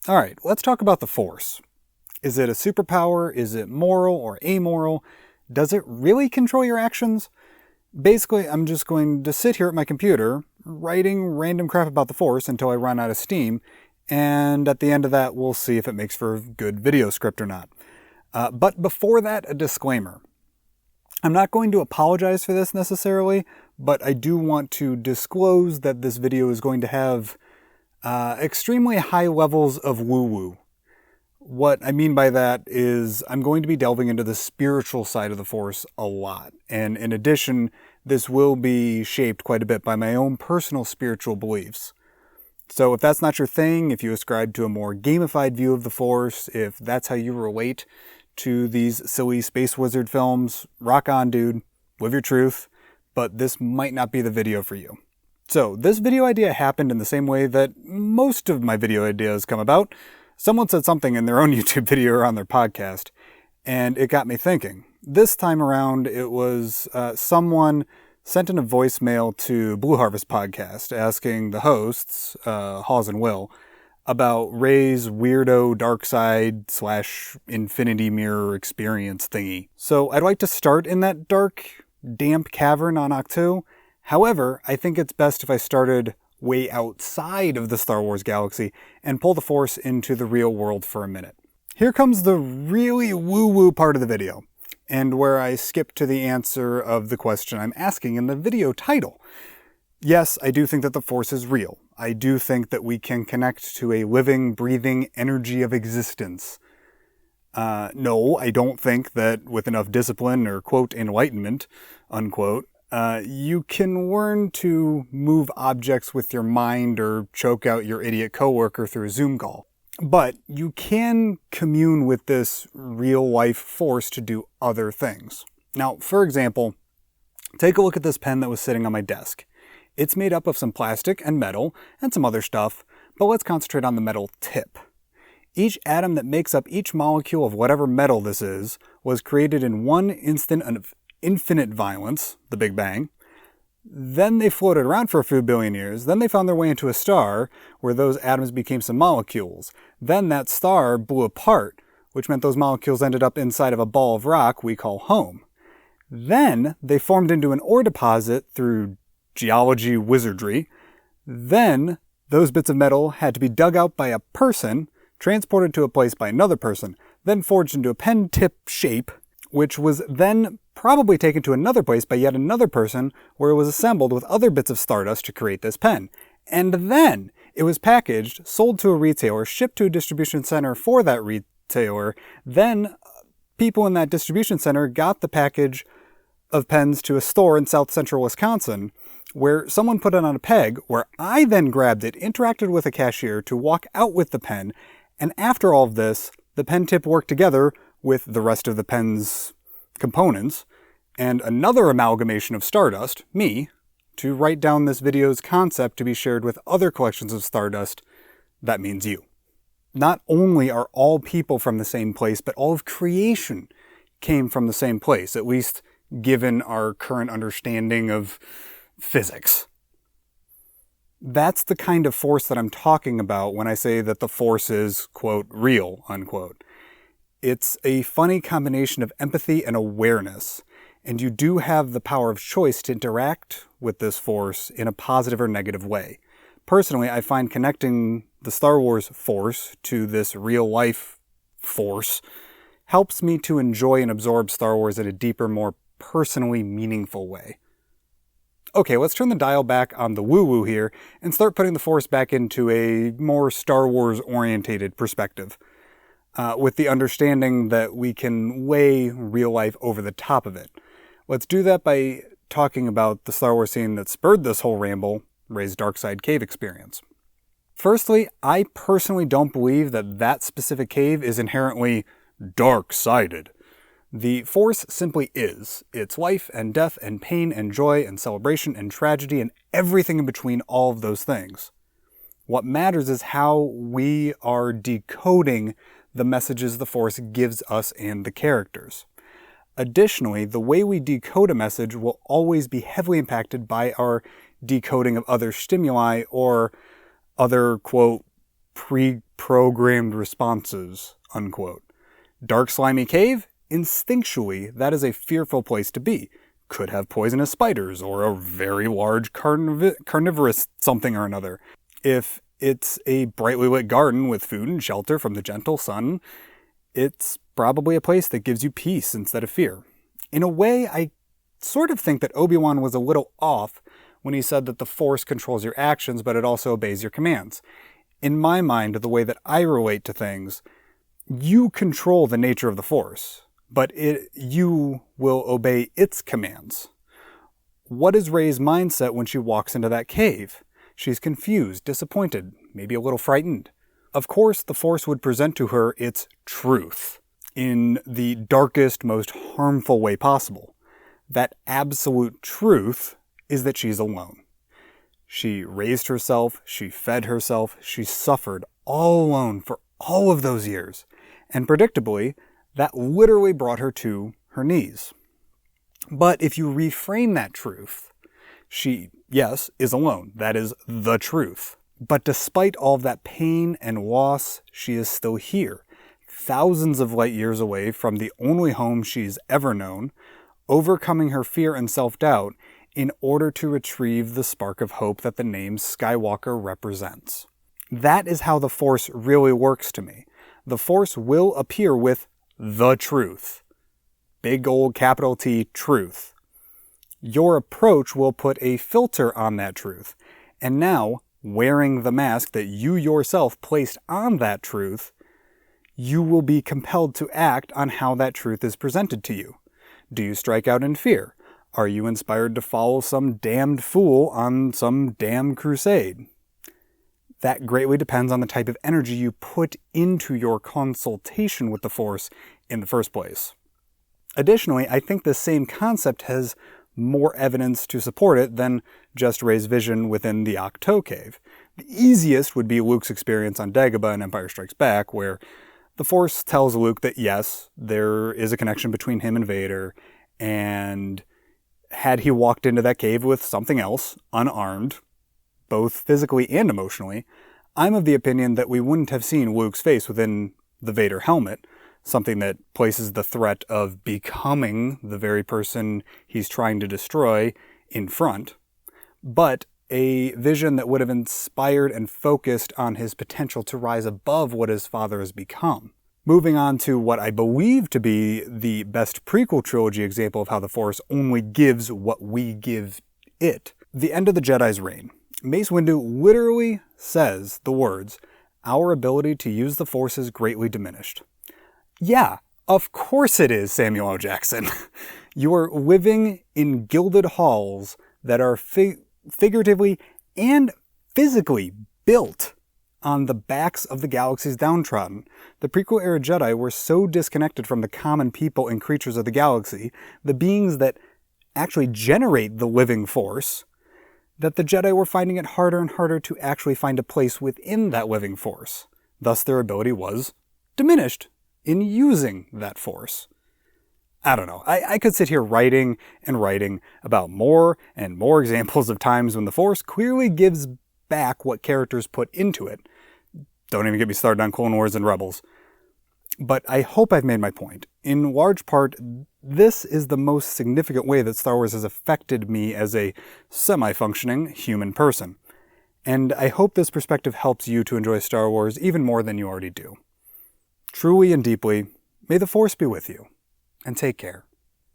Alright, let's talk about the Force. Is it a superpower? Is it moral or amoral? Does it really control your actions? Basically, I'm just going to sit here at my computer, writing random crap about the Force until I run out of steam, and at the end of that, we'll see if it makes for a good video script or not. But before that, a disclaimer. I'm not going to apologize for this necessarily, but I do want to disclose that this video is going to have extremely high levels of woo-woo. What I mean by that is I'm going to be delving into the spiritual side of the Force a lot. And in addition, this will be shaped quite a bit by my own personal spiritual beliefs. So if that's not your thing, if you ascribe to a more gamified view of the Force, if that's how you relate to these silly space wizard films, rock on, dude. Live your truth. But this might not be the video for you. So this video idea happened in the same way that most of my video ideas come about. Someone said something in their own YouTube video or on their podcast, and it got me thinking. This time around, it was someone sent in a voicemail to Blue Harvest Podcast asking the hosts, Hawes and Will, about Rey's weirdo dark side / infinity mirror experience thingy. So I'd like to start in that dark, damp cavern on Ahch-To. However, I think it's best if I started way outside of the Star Wars galaxy and pull the Force into the real world for a minute. Here comes the really woo-woo part of the video, and where I skip to the answer of the question I'm asking in the video title. Yes, I do think that the Force is real. I do think that we can connect to a living, breathing energy of existence. No, I don't think that with enough discipline or, quote, enlightenment, unquote, you can learn to move objects with your mind or choke out your idiot coworker through a Zoom call. But you can commune with this real-life Force to do other things. Now, for example, take a look at this pen that was sitting on my desk. It's made up of some plastic and metal and some other stuff, but let's concentrate on the metal tip. Each atom that makes up each molecule of whatever metal this is was created in one instant of infinite violence, the Big Bang. Then they floated around for a few billion years. Then they found their way into a star where those atoms became some molecules. Then that star blew apart, which meant those molecules ended up inside of a ball of rock we call home. Then they formed into an ore deposit through geology wizardry. Then those bits of metal had to be dug out by a person, transported to a place by another person, then forged into a pen tip shape, which was then probably taken to another place by yet another person, where it was assembled with other bits of stardust to create this pen. And then it was packaged, sold to a retailer, shipped to a distribution center for that retailer. Then people in that distribution center got the package of pens to a store in south central Wisconsin, where someone put it on a peg, where I then grabbed it, interacted with a cashier to walk out with the pen, and after all of this, the pen tip worked together with the rest of the pen's components, and another amalgamation of stardust, me, to write down this video's concept to be shared with other collections of stardust. That means you. Not only are all people from the same place, but all of creation came from the same place, at least given our current understanding of physics. That's the kind of Force that I'm talking about when I say that the Force is, quote, real, unquote. It's a funny combination of empathy and awareness, and you do have the power of choice to interact with this Force in a positive or negative way. Personally, I find connecting the Star Wars Force to this real-life Force helps me to enjoy and absorb Star Wars in a deeper, more personally meaningful way. Okay, let's turn the dial back on the woo-woo here and start putting the Force back into a more Star Wars-orientated perspective. With the understanding that we can lay real life over the top of it. Let's do that by talking about the Star Wars scene that spurred this whole ramble, Rey's dark side cave experience. Firstly, I personally don't believe that that specific cave is inherently dark-sided. The Force simply is. It's life and death and pain and joy and celebration and tragedy and everything in between all of those things. What matters is how we are decoding the messages the Force gives us and the characters. Additionally, the way we decode a message will always be heavily impacted by our decoding of other stimuli or other, quote, programmed responses, unquote. Dark slimy cave? Instinctually, that is a fearful place to be. Could have poisonous spiders or a very large carnivorous something or another. If it's a brightly lit garden with food and shelter from the gentle sun, it's probably a place that gives you peace instead of fear. In a way, I sort of think that Obi-Wan was a little off when he said that the Force controls your actions, but it also obeys your commands. In my mind, the way that I relate to things, you control the nature of the Force, but you will obey its commands. What is Rey's mindset when she walks into that cave? She's confused, disappointed, maybe a little frightened. Of course, the Force would present to her its truth in the darkest, most harmful way possible. That absolute truth is that she's alone. She raised herself, she fed herself, she suffered all alone for all of those years. And predictably, that literally brought her to her knees. But if you reframe that truth, she, yes, is alone. That is the truth. But despite all of that pain and loss, she is still here, thousands of light years away from the only home she's ever known, overcoming her fear and self-doubt in order to retrieve the spark of hope that the name Skywalker represents. That is how the Force really works to me. The Force will appear with the truth. Big old capital T, truth. Your approach will put a filter on that truth. And now, wearing the mask that you yourself placed on that truth, you will be compelled to act on how that truth is presented to you. Do you strike out in fear? Are you inspired to follow some damned fool on some damn crusade? That greatly depends on the type of energy you put into your consultation with the Force in the first place. Additionally, I think this same concept has more evidence to support it than just Rey's vision within the Ahch-To cave. The easiest would be Luke's experience on Dagobah in Empire Strikes Back, where the Force tells Luke that yes, there is a connection between him and Vader, and had he walked into that cave with something else, unarmed, both physically and emotionally, I'm of the opinion that we wouldn't have seen Luke's face within the Vader helmet, something that places the threat of becoming the very person he's trying to destroy in front, but a vision that would have inspired and focused on his potential to rise above what his father has become. Moving on to what I believe to be the best prequel trilogy example of how the Force only gives what we give it. The end of the Jedi's reign. Mace Windu literally says the words, "Our ability to use the Force is greatly diminished." Yeah, of course it is, Samuel L. Jackson. You are living in gilded halls that are figuratively and physically built on the backs of the galaxy's downtrodden. The prequel-era Jedi were so disconnected from the common people and creatures of the galaxy, the beings that actually generate the living Force, that the Jedi were finding it harder and harder to actually find a place within that living Force. Thus, their ability was diminished in using that Force. I don't know. I could sit here writing and writing about more and more examples of times when the Force clearly gives back what characters put into it. Don't even get me started on Clone Wars and Rebels. But I hope I've made my point. In large part, this is the most significant way that Star Wars has affected me as a semi-functioning human person. And I hope this perspective helps you to enjoy Star Wars even more than you already do. Truly and deeply, may the Force be with you, and take care.